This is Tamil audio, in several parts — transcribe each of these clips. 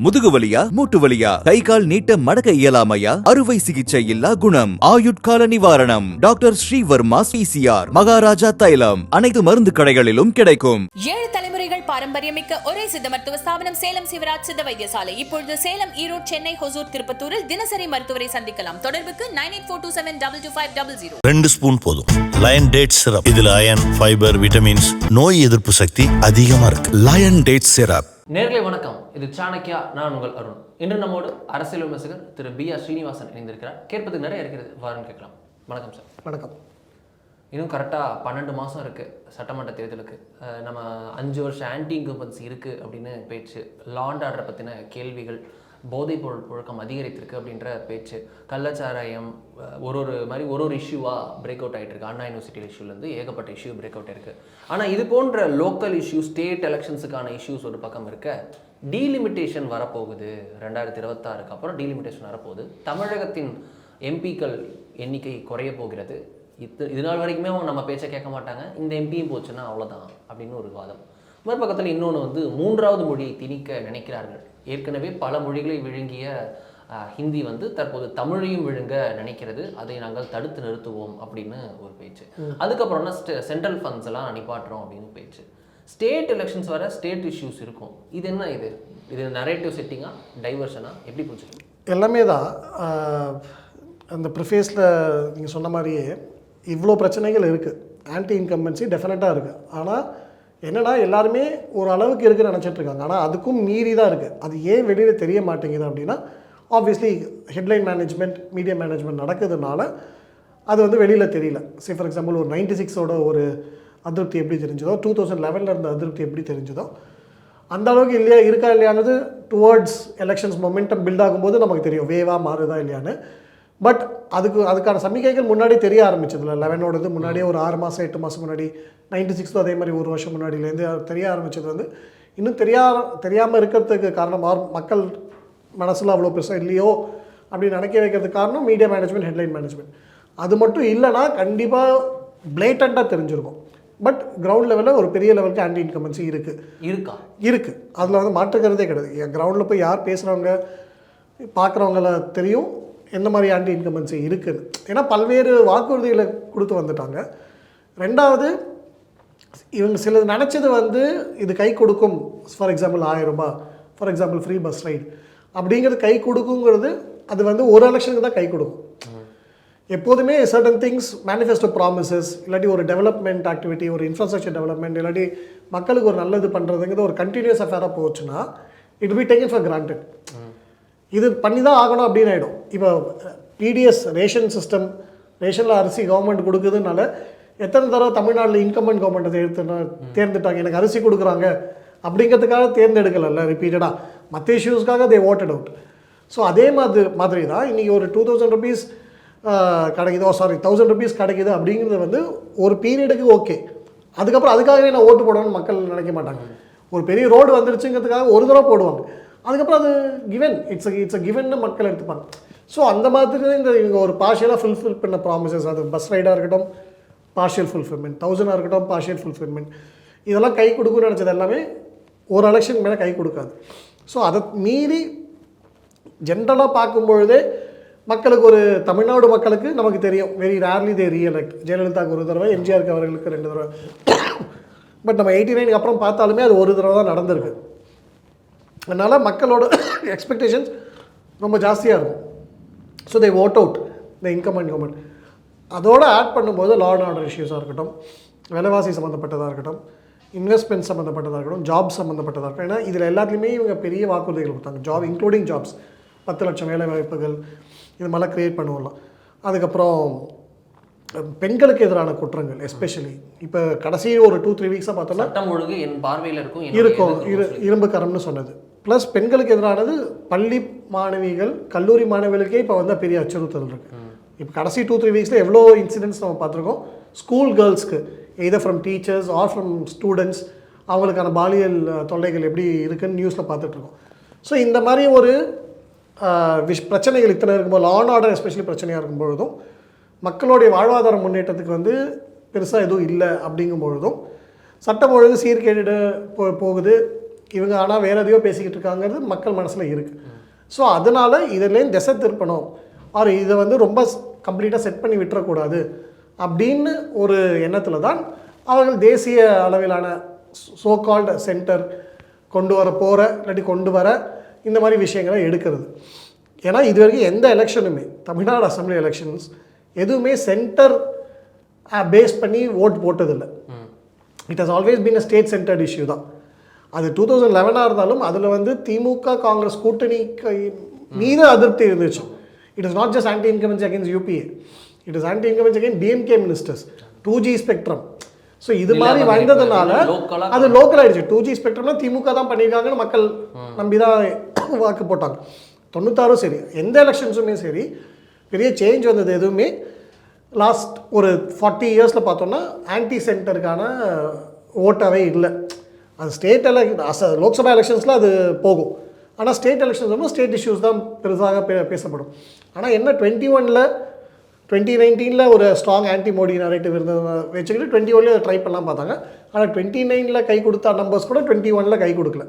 முதுகு வலியா மூட்டு வலியா கை கால் நீட்ட மடக்க இயலாமையா அறுவை சிகிச்சை இல்லா குணம் ஆயுட்கால நிவாரணம் டாக்டர் ஸ்ரீவர்மா பிசிஆர் மகாராஜா தைலம் அனைத்து மருந்து கடைகளிலும் கிடைக்கும். 7 தலைமுறைகள் பாரம்பரியமிக்க ஒரே சித்த மருத்துவ ஸ்தாபனம் சேலம் சிவராஜ் சித்த வைத்தியசாலை. இப்பொழுது சேலம், ஈரோடு, சென்னை, ஹொசூர், திருப்பத்தூரில் தினசரி மருத்துவரை சந்திக்கலாம். தொடர்புக்கு 9842722500. 2 ஸ்பூன் போதும். லயன் டேட் சிரப், இதுல அயன், ஃபைபர், விட்டமின்ஸ், நோய் எதிர்ப்பு சக்தி அதிகமா இருக்கு. Lion date syrup. நேர்களை வணக்கம், இது சாணக்கியா, நான் உங்கள் அருண். இன்று நம்மோடு அரசியல் விமர்சகர் திரு B.R. ஸ்ரீனிவாசன் இணைந்திருக்கிறார். கேட்பதுக்கு நிறைய இருக்கிறது, வாருன்னு கேட்கலாம். வணக்கம் சார். வணக்கம். இன்னும் கரெக்டாக 12 மாதம் இருக்குது சட்டமன்ற தேர்தலுக்கு. நம்ம 5 வருஷம் ஆன்டி இன்கம்பன்சி இருக்குது அப்படின்னு பேச்சு, லா அண்ட் ஆர்டரை பற்றின கேள்விகள், போதைப்பொருள் புழக்கம் அதிகரித்திருக்கு அப்படின்ற பேச்சு, கள்ளச்சாராயம், ஒரு இஷ்யூவாக பிரேக் அவுட் ஆகிட்டு இருக்கு. அண்ணா யூனிவர்சிட்டி இஷ்யூலேருந்து ஏகப்பட்ட இஷ்யூ பிரேக் அவுட் ஆயிருக்கு. ஆனால் இது போன்ற லோக்கல் இஷ்யூ, ஸ்டேட் எலெக்ஷன்ஸுக்கான இஷ்யூஸ் ஒரு பக்கம் இருக்க, டீலிமிட்டேஷன் வரப்போகுது. 2026க்கு அப்புறம் டீலிமிட்டேஷன் வரப்போகுது. தமிழகத்தின் எம்பிக்கள் எண்ணிக்கை குறைய போகிறது. இது நாள் வரைக்குமே அவங்க நம்ம பேச்சை கேட்க மாட்டாங்க, இந்த எம்பியும் போச்சுன்னா அவ்வளோதான் அப்படின்னு ஒரு வாதம். மறுபக்கத்தில் இன்னொன்று மூன்றாவது மொழியை திணிக்க நினைக்கிறார்கள். ஏற்கனவே பல மொழிகளை விழுங்கிய ஹிந்தி தற்போது தமிழையும் விழுங்க நினைக்கிறது. அதை நாங்கள் தடுத்து நிறுத்துவோம் அப்படின்னு ஒரு பேச்சு. அதுக்கப்புறம்னா சென்ட்ரல் ஃபண்ட்ஸ் எல்லாம் நிப்பாட்டுறோம் அப்படின்னு பேச்சு. ஸ்டேட் எலெக்ஷன்ஸ் வர ஸ்டேட் இஷ்யூஸ் இருக்கும். இது என்ன? இது நரேட்டிவ் செட்டிங்கா, டைவர்ஷனா, எப்படி புரிஞ்சுக்கணும்? எல்லாமே தான். அந்த ப்ரிஃபேஸில் நீங்கள் சொன்ன மாதிரியே இவ்வளோ பிரச்சனைகள் இருக்குது. ஆன்டி இன்கம்பன்சி டெஃபினட்டாக இருக்குது. ஆனால் என்னடா எல்லாருமே ஒரு அளவுக்கு இருக்குன்னு நினச்சிட்ருக்காங்க. ஆனால் அதுக்கும் மீறி தான் இருக்குது. அது ஏன் வெளியில் தெரிய மாட்டேங்குது அப்படின்னா, obviously headline management, media management நடக்கிறதுனால அது வெளியில் தெரியல. சே ஃபார் எக்ஸாம்பிள், ஒரு 96ஓட ஒரு அதிருப்தி எப்படி தெரிஞ்சதோ, 2011 இருந்த அதிருப்தி எப்படி தெரிஞ்சதோ, அந்த அளவுக்கு இருக்கா இல்லையானது டுவர்ட்ஸ் எலெக்ஷன்ஸ் மொமெண்டம் பில்ட் ஆகும்போது நமக்கு தெரியும் வேவாக மாறுதா இல்லையான்னு. பட் அதுக்கான சமிக்கைகள் முன்னாடி தெரிய ஆரம்பிச்சதில்ல. 11ஓடது முன்னாடியே ஒரு 6 மாதம் 8 மாதம் முன்னாடி, 96 அதே மாதிரி ஒரு வருஷம் முன்னாடியிலேருந்து தெரிய ஆரம்பித்தது இன்னும் தெரியாமல் இருக்கிறதுக்கு காரணம் மக்கள் மனசில் அவ்வளோ பெருசாக இல்லையோ அப்படின்னு நினைக்க வைக்கிறதுக்கு காரணம் மீடியா மேனேஜ்மெண்ட், ஹெட்லைன் மேனேஜ்மெண்ட். அது மட்டும் இல்லைனா கண்டிப்பாக பிளேட்டண்ட்டாக தெரிஞ்சிருக்கும். பட் கிரவுண்ட் லெவலில் ஒரு பெரிய லெவலுக்கு ஆன்டி இன்கம்பன்சி இருக்குது. அதில் மாற்றுக்கிறதே கிடையாது. கிரவுண்டில் போய் யார் பேசுகிறவங்க, பார்க்குறவங்கள தெரியும் எந்த மாதிரி ஆன்டி இன்கம்பன்சி இருக்குது. ஏன்னா பல்வேறு வாக்குறுதிகளை கொடுத்து வந்துட்டாங்க. ரெண்டாவது, இவங்க சிலது நினச்சது இது கை கொடுக்கும். ஃபார் எக்ஸாம்பிள் 1000 ரூபாய், for example free bus ride அப்படிங்கிறது கை கொடுக்குங்கிறது அது ஒரு எலெக்ஷனுக்கு தான் கை கொடுக்கும். எப்போதுமே சர்டன் திங்ஸ், மேனிஃபெஸ்டோ ப்ராமிசஸ், இல்லாட்டி ஒரு டெவலப்மெண்ட் ஆக்டிவிட்டி, ஒரு இன்ஃப்ராஸ்ட்ரக்சர் டெவலப்மெண்ட், இல்லாட்டி மக்களுக்கு ஒரு நல்லது பண்ணுறதுங்கிறது ஒரு கண்டினியூஸ் அஃபேராக போச்சுன்னா it be taken for granted. இது பண்ணி தான் ஆகணும் அப்படின்னு ஆகிடும். இப்போ பிடிஎஸ் ரேஷன் சிஸ்டம், ரேஷனில் அரிசி கவர்மெண்ட் கொடுக்குதுனால எத்தனை தடவை தமிழ்நாட்டில் இன்கம்பன்ட் கவர்மெண்ட்டை தேர்ந்துட்டாங்க. எனக்கு அரிசி கொடுக்குறாங்க அப்படிங்கிறதுக்காக தேர்ந்தெடுக்கல ரிப்பீட்டடாக, மற்ற இஷ்யூஸ்க்காக தே ஓட்டட் அவுட். ஸோ அதே மாதிரி தான் இன்றைக்கி ஒரு 2000 rupees கிடைக்குதோ, 1000 rupees கிடைக்குது அப்படிங்கிறது ஒரு பீரியடுக்கு ஓகே. அதுக்கப்புறம் அதுக்காகவே நான் ஓட்டு போடணும்னு மக்கள் நினைக்க மாட்டாங்க. ஒரு பெரிய ரோடு வந்துருச்சுங்கிறதுக்காக ஒரு தடவை போடுவாங்க, அதுக்கப்புறம் அது கிவன், இட்ஸ் அ கிவன்னு மக்கள் எடுத்துப்பாங்க. ஸோ அந்த மாதிரி இவங்க ஒரு பார்ஷியலாக ஃபுல்ஃபில் பண்ண ப்ராமிசஸ், அது பஸ் ரைடாக இருக்கட்டும் பார்ஷியல் ஃபுல்ஃபில்மெண்ட், 1000 இருக்கட்டும் பார்ஷியல் ஃபுல்ஃபில்மெண்ட், இதெல்லாம் கை கொடுக்குன்னு நினச்சது எல்லாமே ஒரு எலெக்ஷனுக்கு மேலே கை கொடுக்காது. ஸோ அதை மீறி ஜென்ரலாக பார்க்கும்பொழுதே மக்களுக்கு, ஒரு தமிழ்நாடு மக்களுக்கு நமக்கு தெரியும், வெரி ரேர்லி தே ரீஎலெக்ட். ஜெயலலிதாவுக்கு ஒரு தடவை, எம்ஜிஆருக்கு அவர்களுக்கு 2 தடவை. பட் நம்ம 89க்கு அப்புறம் பார்த்தாலுமே அது ஒரு தடவை தான் நடந்திருக்கு. அதனால் மக்களோட எக்ஸ்பெக்டேஷன்ஸ் ரொம்ப ஜாஸ்தியாக இருக்கும். So they vote out the incumbent government. அதோடு ஆட் பண்ணும்போது லா அண்ட் ஆர்டர் இஷ்யூஸாக இருக்கட்டும், விலைவாசி சம்மந்தப்பட்டதாக இருக்கட்டும், இன்வெஸ்ட்மெண்ட் சம்மந்தப்பட்டதாக இருக்கட்டும், ஜாப் சம்மந்தப்பட்டதாக இருக்கட்டும். ஏன்னா இதில் எல்லாத்துலேயுமே இவங்க பெரிய வாக்குறுதிகள் கொடுத்தாங்க. ஜாப் இன்க்ளூடிங் ஜாப்ஸ், 10 லட்சம் வேலை வாய்ப்புகள், இது மாதிரிலாம் க்ரியேட் பண்ணுவோம்லாம். அதுக்கப்புறம் பெண்களுக்கு எதிரான குற்றங்கள், எஸ்பெஷலி இப்போ கடைசி ஒரு 2-3 வீக்ஸாக பார்த்தோம்னா சட்டம் ஒழுங்கு என் பார்வையில் இருக்கும் இரும்பு கரம்னு சொன்னது. ப்ளஸ் பெண்களுக்கு எதிரானது பள்ளி மாணவிகள், கல்லூரி மாணவிகளுக்கே இப்போ பெரிய அச்சுறுத்தல் இருக்குது. இப்போ கடைசி 2-3 வீக்ஸில் எவ்வளோ இன்சிடென்ட்ஸ் நம்ம பார்த்துருக்கோம். ஸ்கூல் கேர்ள்ஸ்க்கு either from teachers or from students, அவங்களுக்கான பாலியல் தொல்லைகள் எப்படி இருக்குன்னு நியூஸில் பார்த்துட்ருக்கோம். ஸோ இந்த மாதிரி ஒரு பிரச்சனைகள் இத்தனை இருக்கும்போது, லா அண்ட் ஆர்டர் எஸ்பெஷலி பிரச்சனையாக இருக்கும்பொழுதும், மக்களுடைய வாழ்வாதார முன்னேற்றத்துக்கு பெருசாக எதுவும் இல்லை அப்படிங்கும்பொழுதும், சட்டம் ஒழுங்கு சீர்கேடு போகுது. இவங்க ஆனால் வேறு எதையோ பேசிக்கிட்டு இருக்காங்கிறது மக்கள் மனசில் இருக்குது. ஸோ அதனால் இதுலேயும் திசை திருப்பணும், ஆர் இதை வந்து ரொம்ப கம்ப்ளீட்டாக செட் பண்ணி விட்டுறக்கூடாது அப்படின்னு ஒரு எண்ணத்தில் தான் அவர்கள் தேசிய அளவிலான சோ கால்டு சென்டர் கொண்டு வர இல்லாட்டி கொண்டு வர இந்த மாதிரி விஷயங்களை எடுக்கிறது. ஏன்னா இது வரைக்கும் எந்த எலெக்ஷனுமே தமிழ்நாடு அசம்பிளி எலெக்ஷன்ஸ் எதுவுமே சென்டர் பேஸ் பண்ணி ஓட் போட்டதில்லை. It has always been a state centred issue தான். அது 2011 இருந்தாலும் அதில் வந்து திமுக காங்கிரஸ் கூட்டணி மீது அதிருப்தி இருந்துச்சு. It is not just anti incumbency against UPA, it is anti incumbency against DMK ministers, 2G spectrum. So இது மாதிரி வந்ததுனால அது லோக்கல் ஆகிடுச்சு. 2G ஸ்பெக்ட்ரம்னா திமுக தான் பண்ணியிருக்காங்கன்னு மக்கள் நம்பி தான் வாக்கு போட்டாங்க. 96 சரி, எந்த எலெக்ஷன்ஸுமே சரி பெரிய சேஞ்ச் வந்தது எதுவுமே லாஸ்ட் ஒரு 40 இயர்ஸில் பார்த்தோன்னா ஆன்டி சென்டருக்கான ஓட்டாகவே இல்லை. அது ஸ்டேட் லோக்சபா எலெக்ஷன்ஸில் அது போகும். ஆனால் ஸ்டேட் எலெக்ஷன்ஸ் வந்து ஸ்டேட் இஷ்யூஸ் தான் பெருசாக பேசப்படும். ஆனால் என்ன 2019 ஒரு ஸ்ட்ராங் ஆன்டி மோடி நரேட்டிவ் இருந்தது வச்சுக்கிட்டு 21 அதை ட்ரை பண்ணலாம் பார்த்தாங்க. ஆனால் 29 கை கொடுத்த நம்பர்ஸ் கூட 21 கை கொடுக்கல.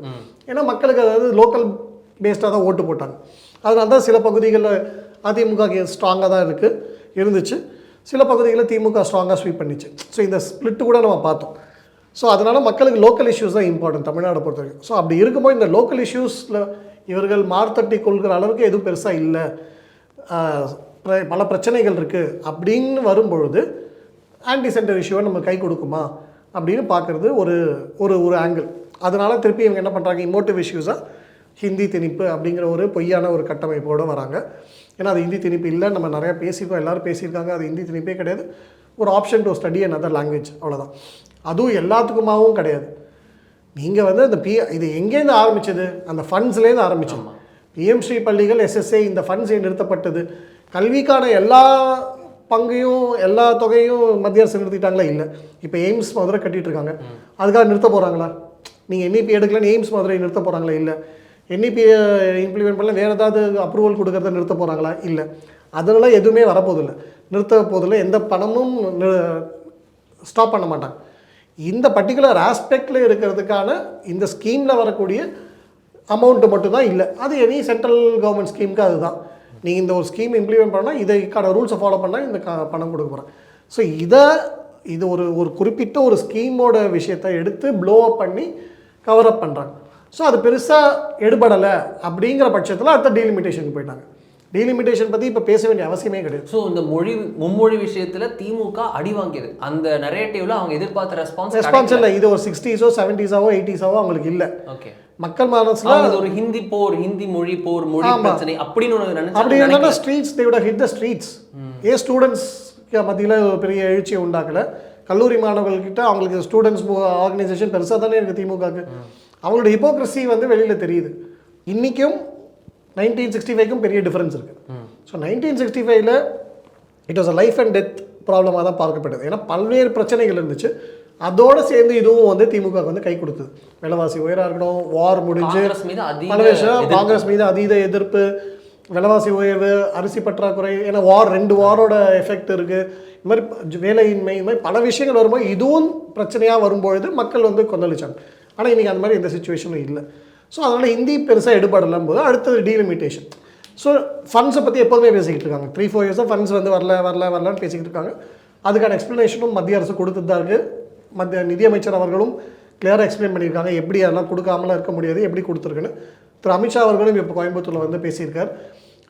ஏன்னா மக்களுக்கு அதாவது லோக்கல் பேஸ்டாக தான் ஓட்டு போட்டாங்க. அதனால தான் சில பகுதிகளில் அதிமுக ஸ்ட்ராங்காக தான் இருந்துச்சு, சில பகுதிகளில் திமுக ஸ்ட்ராங்காக ஸ்வீப் பண்ணிச்சு. ஸோ இந்த ஸ்பிளிட்டு கூட நம்ம பார்த்தோம். ஸோ அதனால் மக்களுக்கு லோக்கல் இஷ்யூஸ் தான் இம்பார்ட்டன்ட் தமிழ்நாடை பொறுத்த வரைக்கும். ஸோ அப்படி இருக்கும்போது இந்த லோக்கல் இஷ்யூஸில் இவர்கள் மார்த்தட்டி கொள்கிற அளவுக்கு எதுவும் பெருசாக இல்லை, பல பிரச்சனைகள் இருக்குது அப்படின்னு வரும்பொழுது ஆன்டி சென்டர் இஷ்யூவை நம்ம கை கொடுக்குமா அப்படின்னு பார்க்குறது ஒரு ஒரு ஆங்கிள். அதனால் திருப்பி இவங்க என்ன பண்ணுறாங்க, இமோட்டிவ் இஷ்யூஸாக ஹிந்தி திணிப்பு அப்படிங்கிற ஒரு பொய்யான ஒரு கட்டமைப்போடு வராங்க. ஏன்னா அது ஹிந்தி திணிப்பு இல்லை, நம்ம நிறையா பேசியிருக்கோம், எல்லோரும் பேசியிருக்காங்க, அது ஹிந்தி திணிப்பே கிடையாது, ஒரு option to study another language, அவ்வளோதான். அதுவும் எல்லாத்துக்குமாவும் கிடையாது. நீங்கள் வந்து அந்த இது எங்கேருந்து ஆரம்பிச்சது, அந்த ஃபண்ட்ஸ்லேருந்து ஆரம்பிச்சோம். பிஎம்ஸ்ரீ பள்ளிகள், SSA, இந்த ஃபண்ட்ஸ் நிறுத்தப்பட்டது. கல்விக்கான எல்லா பங்கையும் எல்லா தொகையும் மத்திய அரசு நிறுத்திட்டாங்களா? இல்லை. இப்போ எய்ம்ஸ் மதுரை கட்டிகிட்டு இருக்காங்க, அதுக்காக நிறுத்த போகிறாங்களா? நீங்கள் NEP எடுக்கலன்னு எய்ம்ஸ் மதுரை நிறுத்த போகிறாங்களா? இல்லை. NEP இம்ப்ளிமெண்ட் பண்ணல வேறு ஏதாவது அப்ரூவல் கொடுக்கறத நிறுத்த போகிறாங்களா? இல்லை. அதனால் எதுவுமே வரப்போதில்லை, நிறுத்த போதில்லை, எந்த பணமும் ஸ்டாப் பண்ண மாட்டாங்க. இந்த பர்டிகுலர் ஆஸ்பெக்டில் இருக்கிறதுக்கான இந்த ஸ்கீமில் வரக்கூடிய அமௌண்ட்டு மட்டும்தான் இல்லை. அது எனி சென்ட்ரல் கவர்மெண்ட் ஸ்கீமுக்கு அதுதான். நீங்கள் இந்த ஒரு ஸ்கீம் இம்ப்ளிமெண்ட் பண்ணால் இதுக்கான ரூல்ஸை ஃபாலோ பண்ணால் இந்த பணம் கொடுக்க போகிறேன். ஸோ இது ஒரு குறிப்பிட்ட ஒரு ஸ்கீமோட விஷயத்தை எடுத்து ப்ளோ அப் பண்ணி கவர் அப் பண்ணுறாங்க. ஸோ அது பெருசாக எடுபடலை அப்படிங்கிற பட்சத்தில் அடுத்த டீலிமிட்டேஷனுக்கு போயிட்டாங்க. டீலிமிட்டேஷன் பற்றி இப்போ பேச வேண்டிய அவசியமே கிடையாது. ஸோ இந்த மும்மொழி விஷயத்தில் திமுக அடி வாங்கியது, அந்த நரேட்டிவ்ல அவங்க எதிர்பார்த்த ரெஸ்பான்ஸ் இல்லை. இது ஒரு 60s 70s 80s அவங்களுக்கு இல்லை. ஓகே, மக்கள் மனசுல அது ஒரு ஹிந்தி போர், ஹிந்தி மொழி போர், மொழி பிரச்சனை அப்படின்னு அப்படி என்னன்னா streets they would have hit the streets. Students மத்தியில் பெரிய எழுச்சியை உண்டாக்கல. கல்லூரி மாணவர்கள்கிட்ட அவங்களுக்கு ஸ்டூடெண்ட்ஸ் ஆர்கனைசேஷன் பெருசாக தானே இருக்குது திமுகவுக்கு. அவங்களோட ஹிப்போக்ரஸி வந்து வெளியில் தெரியுது. இன்றைக்கும் 1965க்கும் பெரிய டிஃப்ரென்ஸ் இருக்குது. So 1965 it was a life and death ப்ராப்ளமாக தான் பார்க்கப்பட்டது. ஏன்னா பல்வேறு பிரச்சனைகள் இருந்துச்சு. அதோடு சேர்ந்து இதுவும் வந்து திமுக வந்து கை கொடுத்தது. விலைவாசி உயராக இருக்கணும், வார் முடிஞ்சு பல விஷயம், காங்கிரஸ் மீது அதீத எதிர்ப்பு, விலைவாசி உயர்வு, அரிசி பற்றாக்குறை, ஏன்னா 2 வாரோட எஃபெக்ட் இருக்குது, இது மாதிரி வேலையின்மை, இது மாதிரி பல விஷயங்கள் வரும்போது இதுவும் பிரச்சனையாக வரும்பொழுது மக்கள் வந்து கொந்தளிச்சாங்க. ஆனால் இன்றைக்கி அந்த மாதிரி எந்த சுச்சுவேஷனும் இல்லை. ஸோ அதனால் ஹிந்தி பெருசாக எடுபடலாம் போது அடுத்தது டீலிமிட்டேஷன். ஸோ ஃபண்ட்ஸை பற்றி எப்போதுமே பேசிக்கிட்டு இருக்காங்க. 3-4 இயர்ஸாக ஃபண்ட்ஸ் வந்து வரலன்னு பேசிக்கிட்டு இருக்காங்க. அதுக்கான எக்ஸ்ப்ளனேஷனும் மத்திய அரசு கொடுத்துட்டு தான் இருக்குது. நிதியமைச்சர் அவர்களும் கிளியராக எக்ஸ்பிளைன் பண்ணியிருக்காங்க எப்படி அதெல்லாம் கொடுக்காமலாம் இருக்க முடியாது, எப்படி கொடுத்துருக்குன்னு. திரு அமித்ஷா அவர்களும் இப்போ கோயம்புத்தூரில் வந்து பேசியிருக்கார்.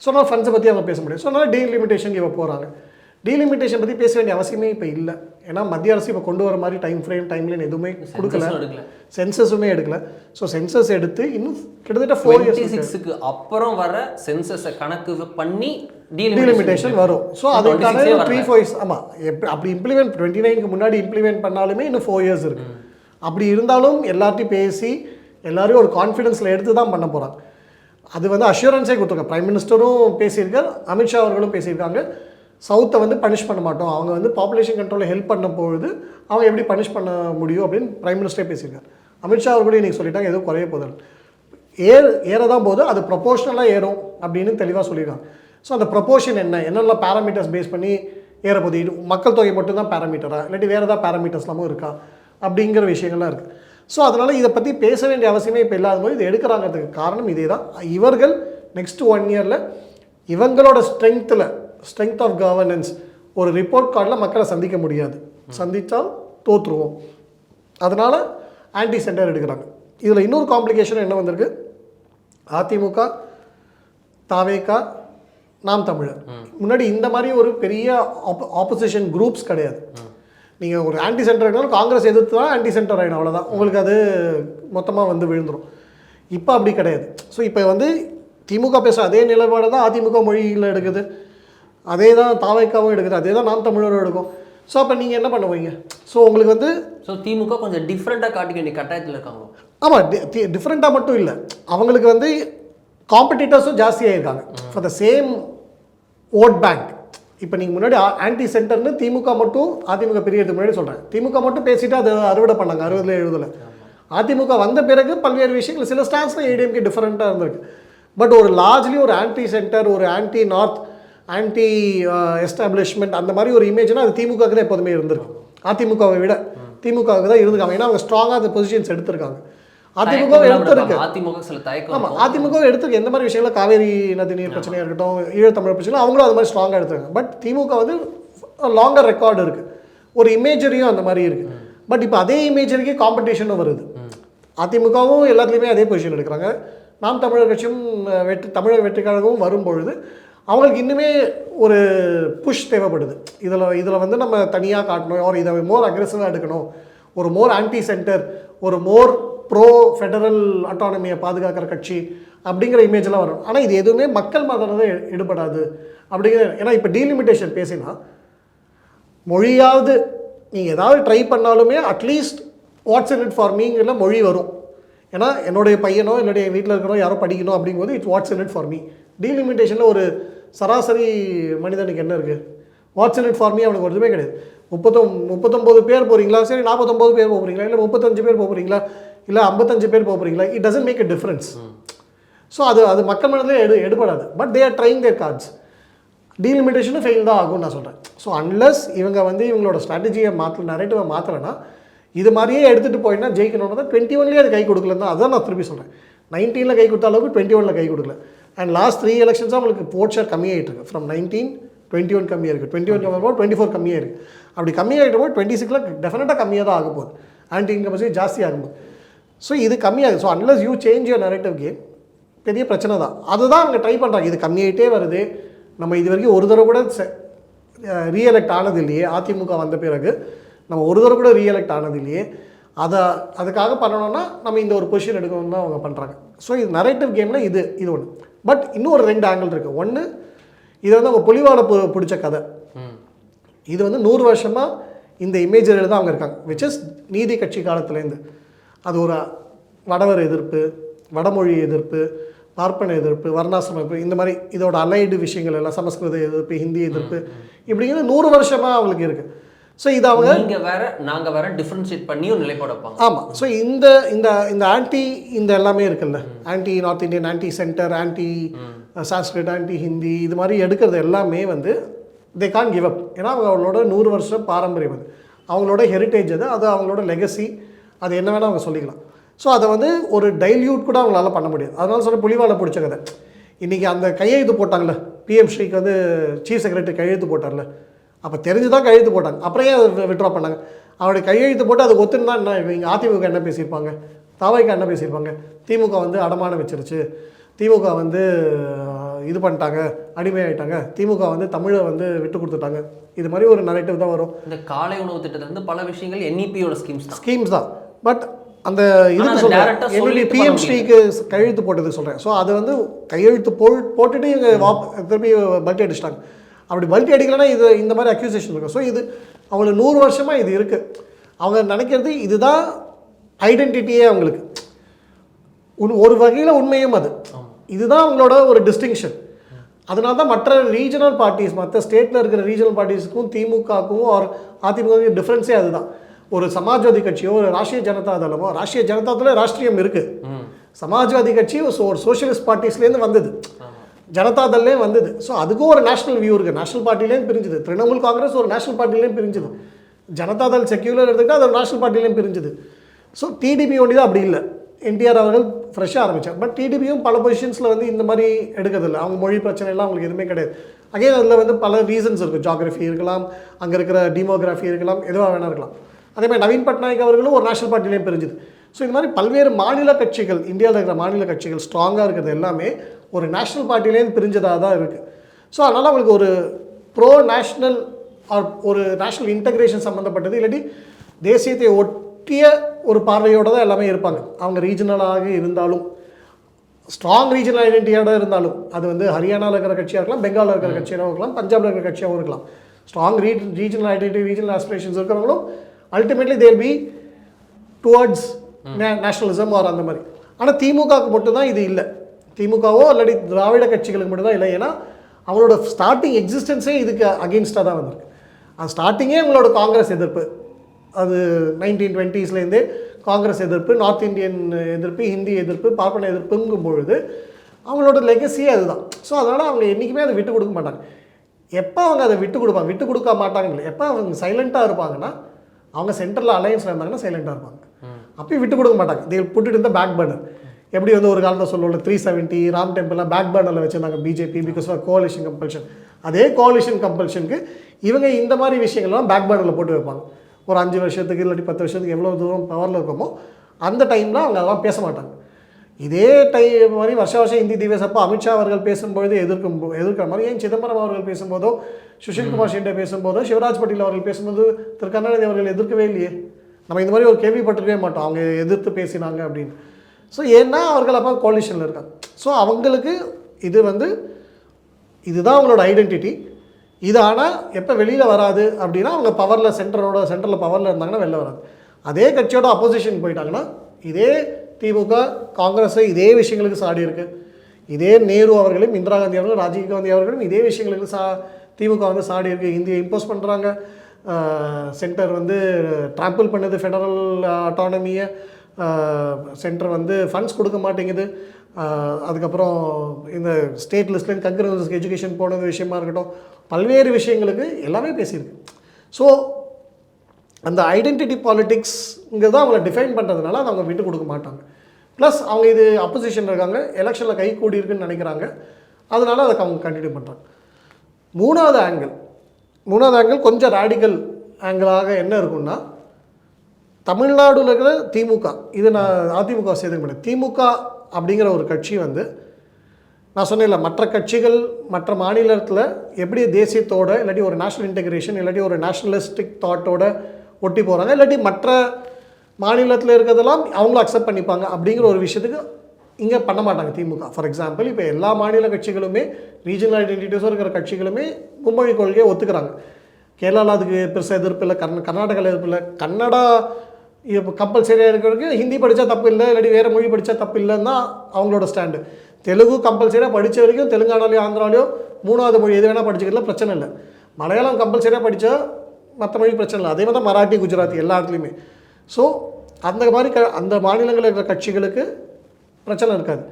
ஸோ அதனால் ஃபண்ட்ஸை பற்றி அவங்க பேச முடியும். ஸோ அதனால் டீலிமிட்டேஷன் இப்போ போகிறாங்க. டீலிமிட்டேஷன் பற்றி பேச வேண்டிய அவசியமே இப்போ இல்லை. ஏன்னா மத்திய அரசு இப்போ கொண்டு வர மாதிரி டைம்லைன் எதுவுமே கொடுக்கல, சென்சஸுமே எடுக்கல. ஸோ சென்சஸ் எடுத்து இன்னும் கிட்டத்தட்ட 4 இயர்ஸ்க்கு அப்புறம் வர சென்சஸை கணக்கு பண்ணி டீலிமிட்டேஷன் வரும். ஸோ அதுக்கான 3-4 இயர்ஸ். ஆமாம், அப்படி இம்ப்ளிமெண்ட் 29க்கு முன்னாடி இம்ப்ளிமெண்ட் பண்ணாலுமே இன்னும் 4 இயர்ஸ் இருக்குது. அப்படி இருந்தாலும் எல்லார்ட்டையும் பேசி எல்லாரையும் ஒரு கான்ஃபிடென்ஸில் எடுத்து தான் பண்ண போகிறாங்க. அது வந்து அஷூரன்ஸே கொடுத்துருக்காங்க. பிரைம் மினிஸ்டரும் பேசியிருக்கார், அமித்ஷா அவர்களும் பேசியிருக்காங்க. சவுத்தை வந்து பனிஷ் பண்ண மாட்டோம், அவங்க வந்து பாப்புலேஷன் கண்ட்ரோலில் ஹெல்ப் பண்ண பொழுது அவங்க எப்படி பனிஷ் பண்ண முடியும் அப்படின்னு பிரைம் மினிஸ்டரே பேசியிருக்காரு. அமித்ஷா அவர்களும் இன்றைக்கி சொல்லிட்டாங்க எதுவும் குறைய போதில்லை, ஏறதான் போது அது ப்ரொபோஷனலாக ஏறும் அப்படின்னு தெளிவாக சொல்லியிருக்காங்க. ஸோ அந்த ப்ரொபோஷன் என்னெல்லாம் பேராமீட்டர்ஸ் பேஸ் பண்ணி ஏறப்போது, மக்கள் தொகை மட்டும்தான் பேராமீட்டரா இல்லாட்டி வேறு ஏதாவது பேராமீட்டர்ஸ்லாமும் இருக்கா அப்படிங்கிற விஷயங்கள்லாம் இருக்குது. ஸோ அதனால் இதை பற்றி பேச வேண்டிய அவசியமே இப்போ இல்லாத போது இதை எடுக்கிறாங்கிறதுக்கு காரணம் இதே தான். இவர்கள் நெக்ஸ்ட் 1 இயரில் இவங்களோட ஸ்ட்ரென்த் ஆஃப் கவர்னன்ஸ் ஒரு ரிப்போர்ட் கார்டில் மக்களை சந்திக்க முடியாது, சந்தித்தால் தோற்றுருவோம். அதனால் ஆன்டி சென்டர் எடுக்கிறாங்க. இதில் இன்னொரு காம்ப்ளிகேஷன் என்ன வந்திருக்கு, அதிமுக, தாவேகா, நாம் தமிழர் முன்னாடி இந்த மாதிரி ஒரு பெரிய ஆப்போசிஷன் குரூப்ஸ் கிடையாது. நீங்கள் ஒரு ஆன்டி சென்டர் ஆகினாலும் காங்கிரஸ் எதிர்த்து தான் ஆன்டி சென்டர் ஆகிடும், அவ்வளோதான், உங்களுக்கு அது மொத்தமாக வந்து விழுந்துடும். இப்போ அப்படி கிடையாது. ஸோ இப்போ வந்து திமுக பேசுகிற அதே நிலைப்பாடு தான் அதிமுக மொழியில் எடுக்குது, அதே தான் தாவேக்காவும் எடுக்குது, அதே தான் நாம் தமிழரும் எடுக்கும். ஸோ அப்போ நீங்கள் என்ன பண்ணுவீங்க? ஸோ உங்களுக்கு வந்து திமுக கொஞ்சம் டிஃப்ரெண்ட்டாக காட்டிக்க வேண்டிய கட்டாயத்தில் இருக்காங்க. ஆமாம், டிஃப்ரெண்ட்டாக மட்டும் இல்லை, அவங்களுக்கு வந்து காம்படிட்டர்ஸும் ஜாஸ்தியாக இருக்காங்க for the same vote bank. இப்போ நீங்கள் முன்னாடி ஆன்டி சென்டர்னு திமுக மட்டும் அதிமுக பிரியறதுக்கு முன்னாடி சொல்கிறேன், திமுக மட்டும் பேசிவிட்டு அதை அறுவடை பண்ணாங்க 60 70. அதிமுக வந்த பிறகு பல்வேறு விஷயங்கள் சில ஸ்டாண்ட்ஸில் ஏடிஎம்கே டிஃப்ரெண்ட்டாக இருந்திருக்கு. பட் ஒரு லார்ஜ்லி ஒரு ஆன்டி சென்டர், ஒரு ஆன்டி நார்த், ஆன்டி எஸ்டாப்ளிஷ்மெண்ட் அந்த மாதிரி ஒரு இமேஜ்னா அது திமுகவுக்கு தான் எப்போதுமே இருந்திருக்கு. அதிமுகவை விட திமுகவுக்கு தான் இருந்திருக்காங்க. ஏன்னா அவங்க ஸ்ட்ராங்காக அந்த பொசிஷன்ஸ் எடுத்திருக்காங்க. அதிமுக எடுத்திருக்கு. அதிமுக சில தயக்கம். ஆமாம், அதிமுக எடுத்திருக்கு. எந்த மாதிரி விஷயங்கள், காவேரி நதி நீர் பிரச்சனையாக இருக்கட்டும், ஈழத்தமிழ் பிரச்சனை, அவங்களும் அது மாதிரி ஸ்ட்ராங்காக எடுத்துருக்காங்க. பட் திமுக வந்து லாங்கர் ரெக்கார்டு இருக்குது, ஒரு இமேஜரியும் அந்த மாதிரி இருக்குது. பட் இப்போ அதே இமேஜரிக்கு காம்படிஷனும் வருது. அதிமுகவும் எல்லாத்துலேயுமே அதே பொசிஷன் எடுக்கிறாங்க. நாம் தமிழர் கட்சியும் தமிழக வெற்றி கழகமும் வரும்பொழுது அவங்களுக்கு இன்னுமே ஒரு புஷ் தேவைப்படுது. இதில் வந்து நம்ம தனியாக காட்டணும், ஒரு இதை மோர் அக்ரெசிவாக எடுக்கணும், ஒரு மோர் ஆன்டி சென்டர், ஒரு மோர் ப்ரோ ஃபெடரல் அட்டானமியை பாதுகாக்கிற கட்சி அப்படிங்கிற இமேஜெலாம் வரும். ஆனால் இது எதுவுமே மக்கள் மதம் எடுபடாது அப்படிங்கிற. ஏன்னா இப்போ டீலிமிட்டேஷன் பேசினா மொழியாவது நீங்கள் ஏதாவது ட்ரை பண்ணாலுமே at least what's in it for மீங்கிற மொழி வரும். ஏன்னா என்னுடைய பையனோ என்னுடைய வீட்டில் இருக்கிறோம் யாரோ படிக்கணும் அப்படிங்கும்போது it's what's in it for me. டீலிமிட்டேஷனில் ஒரு சராசரி மனிதனுக்கு என்ன இருக்குது? What's in it for me அவனுக்கு ஒன்றுமே கிடையாது. 39 பேர் போகிறீங்களா, சரி 49 பேர் போகிறீங்களா, இல்லை 35 பேர் போகிறீங்களா, இல்லை 55 பேர் போகிறீங்களா, it doesn't make a difference. So அது மக்கள் மனதில் எடுபடாது. But they are trying their cards. டீலிமிட்டேஷனும் ஃபெயில் தான் ஆகும்னு நான் சொல்கிறேன். ஸோ அன்லஸ் இவங்க வந்து இவங்களோட ஸ்ட்ராட்டஜியை நரேட்டிவை மாற்றலைன்னா இது மாதிரியே எடுத்துகிட்டு போயின்னா ஜெயிக்கணும்னு தான் 21 அது கை கொடுக்கலன்னு தான். அதான் நான் திருப்பி சொல்கிறேன். 19 கை கொடுத்த அளவுக்கு 21 கை கொடுக்கல. அண்ட் லாஸ்ட் 3 எலெக்ஷன்ஸாக அவங்களுக்கு போட் ஷேர் கம்மியாகிட்டு இருக்கு. ஃப்ரம் 19, 21 கம்மியாக இருக்குது, 21 வரும்போது 24 கம்மியாக இருக்குது. அப்படி கம்மியாகிட்ட போது 26 டெஃபினட்டாக கம்மியாக தான் ஆகும் போகுது, ஆன்டி இன்கம்பன்சி ஜாஸ்தி ஆகும்போது. ஸோ இது கம்மியாகுது. So unless you change your narrative game பெரிய பிரச்சனை தான். அதுதான் அவங்க ட்ரை பண்ணுறாங்க. இது கம்மியாகிட்டே வருது, நம்ம இது வரைக்கும் ஒரு தடவை கூட ரீஎலெக்ட் ஆனது இல்லையே, அதிமுக வந்த பிறகு நம்ம ஒரு தடவை கூட ரீஎலெக்ட் ஆனது இல்லையே, அதுக்காக பண்ணணும்னா நம்ம இந்த ஒரு பொசிஷன் எடுக்கணும்னு தான் அவங்க பண்ணுறாங்க. ஸோ இது நரேட்டிவ் கேமில் இது ஒன்று. பட் இன்னும் ஒரு 2 ஆங்கிள் இருக்குது. ஒன்று, இது வந்து அவங்க புலிவாலை பிடிச்ச கதை. இது வந்து 100 வருஷமாக இந்த இமேஜரில் தான் அவங்க இருக்காங்க, விச் இஸ் நீதி கட்சி காலத்துலேருந்து. அது ஒரு வடவர் எதிர்ப்பு, வடமொழி எதிர்ப்பு, பார்ப்பன எதிர்ப்பு, வர்ணாசிரம எதிர்ப்பு, இந்த மாதிரி இதோட அலைடு விஷயங்கள் எல்லாம், சமஸ்கிருத எதிர்ப்பு, ஹிந்தி எதிர்ப்பு, இப்படிங்கிறது 100 வருஷமாக அவங்களுக்கு இருக்குது. ஸோ இது அவங்க நாங்கள் வேற டிஃப்ரென்ஷியேட் பண்ணியும் நிலைப்பாடு வைப்பாங்க. ஆமாம். ஸோ இந்த இந்த இந்த ஆன்டி இந்த எல்லாமே இருக்குல்ல, anti north Indian, anti centre, anti Sanskrit, anti Hindi, இது மாதிரி எடுக்கிறது எல்லாமே வந்து தே கான் கிவ் அப். ஏன்னா அவங்களோட 100 வருஷம் பாரம்பரியம், அவங்களோட ஹெரிட்டேஜ், அது அவங்களோட லெகசி, அது என்ன வேணால் அவங்க சொல்லிக்கலாம். ஸோ அதை வந்து ஒரு டைல்யூட் கூட அவங்களால பண்ண முடியாது. அதனால சொல்ல புலிவாலை பிடிச்ச கதை. இன்றைக்கி அந்த கையெழுத்து போட்டாங்கல்ல, பிஎம் ஸ்ரீக்கு வந்து சீஃப் செக்ரட்டரி கையெழுத்து போட்டார்ல, அப்போ தெரிஞ்சு தான் கையெழுத்து போட்டாங்க. அப்புறம் ஏன் அதை விட்ரா பண்ணாங்க? அவருடைய கையெழுத்து போட்டு அது ஒத்துருந்தா என்ன, இவங்க அதிமுக என்ன பேசியிருப்பாங்க, தாவைக்கு என்ன பேசியிருப்பாங்க, திமுக வந்து அடமானம் வச்சிருச்சு, திமுக வந்து இது பண்ணிட்டாங்க, அடிமையாயிட்டாங்க, திமுக வந்து தமிழை வந்து விட்டு கொடுத்துட்டாங்க, இது மாதிரி ஒரு நரேட்டிவ் தான் வரும். இந்த காலை உணவு திட்டத்திலிருந்து பல விஷயங்கள் என்இபியோட ஸ்கீம்ஸ் தான். பட் அந்த இதுக்கு சொல்கிறேன், பிஎம் ஸ்ரீக்கு கையெழுத்து போட்டது சொல்கிறேன். ஸோ அது வந்து கையெழுத்து போட்டுட்டு இவங்க திருப்பி பல்ட்டி அடிச்சிட்டாங்க. அப்படி பல்ட்டி அடிக்கலைன்னா இது இந்த மாதிரி அக்யூசேஷன் இருக்கும். ஸோ இது அவங்களுக்கு 100 வருஷமாக இது இருக்குது. அவங்க நினைக்கிறது இதுதான் ஐடென்டிட்டியே அவங்களுக்கு. ஒரு வகையில் உண்மையும் அது இதுதான் அவங்களோட ஒரு டிஸ்டிங்ஷன். அதனால தான் மற்ற ரீஜனல் பார்ட்டிஸ், மற்ற ஸ்டேட்டில் இருக்கிற ரீஜனல் பார்ட்டிஸுக்கும் திமுகவுக்கும் ஒரு அதிமுக டிஃப்ரென்ஸே அதுதான். ஒரு சமாஜ்வாதி கட்சியோ, ஒரு ராஷ்ட்ரிய ஜனதா தளமோ, ராஷ்ட்ரிய ஜனதா தளம் ராஷ்ட்ரியம் இருக்குது, சமாஜ்வாதி கட்சி ஒரு சோஷியலிஸ்ட் பார்ட்டிஸ்லேருந்து வந்தது, ஜனதா தள்லேயும் வந்தது. ஸோ அதுக்கும் ஒரு நேஷனல் வியூ இருக்குது. நேஷனல் பார்ட்டிலேயும் பிரிஞ்சுது. திரிணாமுல் காங்கிரஸ் ஒரு நேஷனல் பார்ட்டிலேயும் பிரிஞ்சுது. ஜனதா தள் செக்யூலர் எடுத்துக்கிட்டால் அது ஒரு நேஷனல் பார்ட்டிலேயும் பிரிஞ்சுது. ஸோ டிடிபி ஒண்டி தான் அப்படி இல்லை. என்டிஆர் அவர்கள் ஃப்ரெஷ்ஷாக ஆரம்பித்தார். பட் டிடிபியும் பல பொசிஷன்ஸில் வந்து இந்த மாதிரி எடுக்கிறதில்ல. அவங்க மொழி பிரச்சனை எல்லாம் அவங்களுக்கு எதுவுமே கிடையாது. அகைன் அதில் வந்து பல ரீசன்ஸ் இருக்குது. ஜாகிரஃபி இருக்கலாம், அங்கே இருக்கிற டீமோகிராஃபி இருக்கலாம், எதுவாக வேணா இருக்கலாம். அதே மாதிரி நவீன் பட்நாயக் அவர்களும் ஒரு நேஷனல் பார்ட்டிலையும் பிரிஞ்சுது. ஸோ இந்த மாதிரி பல்வேறு மாநில கட்சிகள், இந்தியாவில் இருக்கிற மாநில கட்சிகள் ஸ்ட்ராங்காக இருக்கிறது எல்லாமே ஒரு நேஷனல் பார்ட்டிலேருந்து பிரிஞ்சதாக தான் இருக்குது. ஸோ அதனால் அவங்களுக்கு ஒரு ப்ரோ நேஷ்னல் ஆர் ஒரு நேஷ்னல் இன்டகிரேஷன் சம்மந்தப்பட்டது, இல்லாட்டி தேசியத்தை ஒட்டிய ஒரு பார்வையோடு தான் எல்லாமே இருப்பாங்க. அவங்க ரீஜனலாக இருந்தாலும், ஸ்ட்ராங் ரீஜனல் ஐடென்டிட்டியோட இருந்தாலும், அது வந்து ஹரியானாவில் இருக்கிற கட்சியாக இருக்கலாம், பெங்காலில் இருக்கிற கட்சியாகவும் இருக்கலாம், பஞ்சாபில் இருக்கிற கட்சியாகவும் இருக்கலாம். Strong regional identity, regional aspirations இருக்கிறவங்களும் ultimately they'll be towards nationalism or அந்த மாதிரி. ஆனால் திமுகவுக்கு மட்டும்தான் இது இல்லை. திமுகவோ இல்லாட்டி திராவிட கட்சிகளுக்கு மட்டும்தான் இல்லை. ஏன்னா அவங்களோட ஸ்டார்டிங் எக்ஸிஸ்டன்ஸே இதுக்கு அகெயின்ஸ்டாக தான் வந்திருக்கு. அந்த ஸ்டார்டிங்கே அவங்களோட காங்கிரஸ் எதிர்ப்பு, அது 1920s காங்கிரஸ் எதிர்ப்பு, நார்த் இந்தியன் எதிர்ப்பு, ஹிந்தி எதிர்ப்பு, பார்ப்பன எதிர்ப்புங்கும் பொழுது அவங்களோட லெகசியே அதுதான். ஸோ அதனால் அவங்க என்றைக்குமே அதை விட்டு கொடுக்க மாட்டாங்க. எப்போ அவங்க அதை விட்டு கொடுப்பாங்க, விட்டு கொடுக்க மாட்டாங்கன்னு எப்போ அவங்க சைலண்ட்டாக இருப்பாங்கன்னா, அவங்க சென்ட்ரலில் அலையன்ஸில் இருந்தாங்கன்னா சைலண்ட்டாக இருப்பாங்க. அப்பயும் விட்டு கொடுக்க மாட்டாங்க. They put in the back burner. எப்படி வந்து ஒரு காலத்தில் சொல்லுவோம்ல 370 ராம் டெம்பிள்லாம் பேக் பர்னரில் வச்சுருந்தாங்க BJP, because of coalition compulsion. அதே கோலிஷன் கம்பல்ஷனுக்கு இவங்க இந்த மாதிரி விஷயங்கள்லாம் பேக் பர்னரில் போட்டு வைப்பாங்க. ஒரு 5 வருஷத்துக்கு இல்லாட்டி 10 வருஷத்துக்கு எவ்வளோ தூரம் பவரில் இருக்கோமோ அந்த டைமில் அவங்க அதெல்லாம் பேச மாட்டாங்க. இதே டைம் மாதிரி வருஷம் இந்தி திவஸ் அப்போ அமித்ஷா அவர்கள் பேசும்பொழுது எதிர்க்கிற மாதிரி, ஏன் சிதம்பரம் அவர்கள் பேசும்போதோ, சுஷில்குமார் ஷிண்டே பேசும்போதோ, சிவராஜ் பட்டேல் அவர்கள் பேசும்போது திரு கருணாநிதி அவர்கள் எதிர்க்கவே இல்லையே. நம்ம இந்த மாதிரி ஒரு கேள்விப்பட்டிருக்கவே மாட்டோம் அவங்க எதிர்த்து பேசினாங்க அப்படின்னு. ஸோ ஏன்னா அவர்கள் அப்போ கோலிஷனில் இருக்காங்க. ஸோ அவங்களுக்கு இது வந்து இதுதான் அவங்களோட ஐடென்டிட்டி. இது ஆனால் எப்போ வெளியில் வராது அப்படின்னா அவங்க பவரில் சென்ட்ரலில் பவரில் இருந்தாங்கன்னா வெளில வராது. அதே கட்சியோட அப்போசிஷன் போயிட்டாங்கன்னா, இதே திமுக காங்கிரஸை இதே விஷயங்களுக்கு சாடி இருக்குது. இதே நேரு அவர்களும், இந்திரா காந்தி அவர்களும், ராஜீவ் காந்தி அவர்களும் இதே விஷயங்களுக்கு திமுக வந்து சாடி இருக்குது. இந்தியை இம்போஸ் பண்ணுறாங்க, சென்டர் வந்து ட்ராம்பிள் பண்ணுது ஃபெடரல் அட்டானமியை, சென்டர் வந்து ஃபண்ட்ஸ் கொடுக்க மாட்டேங்குது. அதுக்கப்புறம் இந்த ஸ்டேட் லிஸ்ட்லேருந்து கன்கரன்ஸ் எஜுகேஷன் போனது விஷயமா இருக்கட்டும், பல்வேறு விஷயங்களுக்கு எல்லாமே பேசியிருக்கு. ஸோ அந்த ஐடென்டிட்டி பாலிட்டிக்ஸ்ங்கிறது அவங்கள டிஃபைன் பண்ணுறதுனால அதை அவங்க விட்டு கொடுக்க மாட்டாங்க. ப்ளஸ் அவங்க இது அப்போசிஷன் இருக்காங்க, எலெக்ஷனில் கை கூடி இருக்குன்னு நினைக்கிறாங்க, அதனால அதை அவங்க கண்டினியூ பண்ணுறாங்க. மூணாவது ஆங்கிள் கொஞ்சம் ரேடிக்கல் ஆங்கிளாக என்ன இருக்குன்னா, தமிழ்நாடுல இருக்கிற திமுக, இது நான் அதிமுக சேர்த்துக்க மாட்டேன், திமுக அப்படிங்கிற ஒரு கட்சி வந்து நான் சொன்னேன்ல, மற்ற கட்சிகள் மற்ற மாநிலத்தில் எப்படி தேசியத்தோட இல்லாட்டி ஒரு நேஷ்னல் இன்டெகிரேஷன் இல்லாட்டி ஒரு நேஷ்னலிஸ்டிக் தாட்டோட ஒட்டி போகிறாங்க, இல்லாட்டி மற்ற மாநிலத்தில் இருக்கிறதெல்லாம் அவங்களும் அக்செப்ட் பண்ணிப்பாங்க அப்படிங்கிற ஒரு விஷயத்துக்கு இங்கே பண்ண மாட்டாங்க திமுக. ஃபார் எக்ஸாம்பிள், இப்போ எல்லா மாநில கட்சிகளுமே ரீஜனல் ஐடென்டிட்டிஸும் இருக்கிற கட்சிகளுமே மும்மொழி கொள்கையை ஒத்துக்கிறாங்க. கேரளாவில் அதுக்கு பெருசாக எதிர்ப்பு இல்லை, கர்நாடகாவில் எதிர்ப்பு இல்லை. கன்னடா இப்போ கம்பல்சரியாக இருக்கிறதுக்கு ஹிந்தி படித்தா தப்பு இல்லை, இல்லாட்டி வேறு மொழி படித்தா தப்பு இல்லைன்னு தான் அவங்களோட ஸ்டாண்டு. தெலுங்கு கம்பல்சரியாக படித்த வரைக்கும் தெலுங்கானாலையோ ஆந்திராலையோ 3வது மொழி எது வேணால் படிச்சுக்கிறதுல பிரச்சனை இல்லை. மலையாளம் கம்பல்சரியாக படித்தா மற்ற மொழி பிரச்சனை இல்லை. அதே மாதிரி தான் மராட்டி, குஜராத்தி எல்லா இடத்துலையுமே. ஸோ அந்த மாதிரி அந்த மாநிலங்களில் இருக்கிற கட்சிகளுக்கு பிரச்சனை இருக்காது.